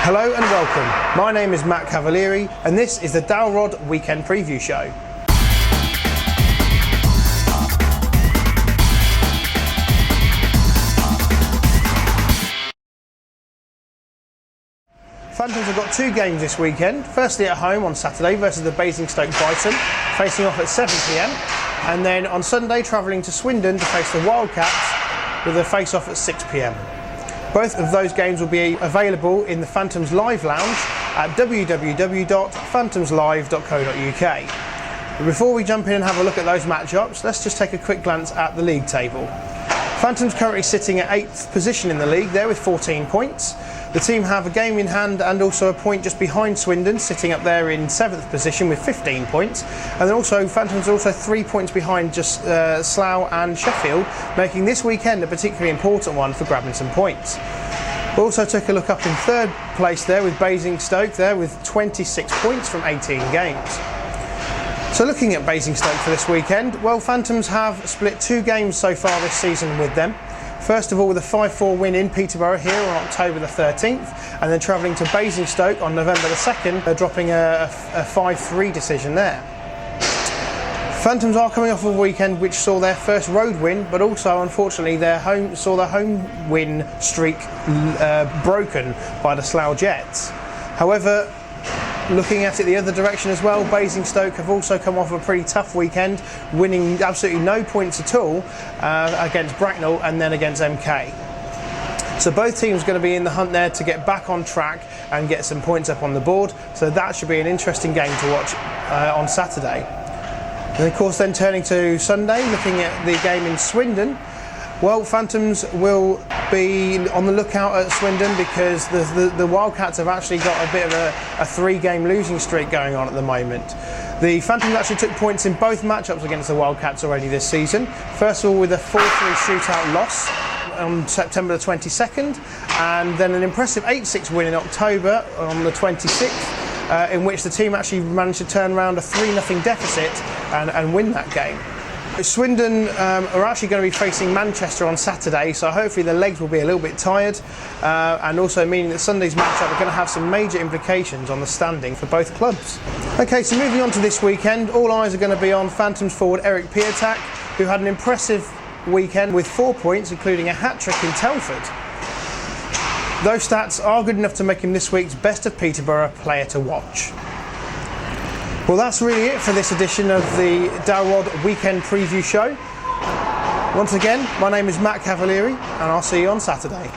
Hello and welcome. My name is Matt Cavalieri and this is the Dalrod Weekend Preview Show. Phantoms have got two games this weekend. Firstly at home on Saturday versus the Basingstoke Bison, facing off at 7 p.m. And then on Sunday travelling to Swindon to face the Wildcats with a face-off at 6 p.m. Both of those games will be available in the Phantoms Live Lounge at www.phantomslive.co.uk. But before we jump in and have a look at those matchups, let's just take a quick glance at the league table. Phantoms currently sitting at 8th position in the league there with 14 points. The team have a game in hand and also a point just behind Swindon, sitting up there in 7th position with 15 points. And then also Phantoms are also 3 points behind just Slough and Sheffield, making this weekend a particularly important one for grabbing some points. We also took a look up in 3rd place there with Basingstoke there with 26 points from 18 games. So looking at Basingstoke for this weekend, well, Phantoms have split 2 games so far this season with them. First of all with a 5-4 win in Peterborough here on October the 13th, and then travelling to Basingstoke on November the 2nd, dropping a 5-3 decision there. Phantoms are coming off of a weekend which saw their first road win, but also unfortunately saw their home win streak broken by the Slough Jets. However, looking at it the other direction as well, Basingstoke have also come off a pretty tough weekend, winning absolutely no points at all against Bracknell and then against MK. So both teams are going to be in the hunt there to get back on track and get some points up on the board. So that should be an interesting game to watch on Saturday. And of course then turning to Sunday, looking at the game in Swindon. Well, Phantoms will be on the lookout at Swindon because the Wildcats have actually got a bit of a 3-game losing streak going on at the moment. The Phantoms actually took points in both matchups against the Wildcats already this season. First of all with a 4-3 shootout loss on September the 22nd, and then an impressive 8-6 win in October on the 26th, in which the team actually managed to turn around a 3-0 deficit and win that game. Swindon are actually going to be facing Manchester on Saturday, so hopefully the legs will be a little bit tired, and also meaning that Sunday's matchup are going to have some major implications on the standing for both clubs. Okay, so moving on to this weekend, all eyes are going to be on Phantoms forward Eric Piatak, who had an impressive weekend with 4 points, including a hat-trick in Telford. Those stats are good enough to make him this week's Best of Peterborough player to watch. Well, that's really it for this edition of the Dalrod Weekend Preview Show. Once again, my name is Matt Cavalieri and I'll see you on Saturday.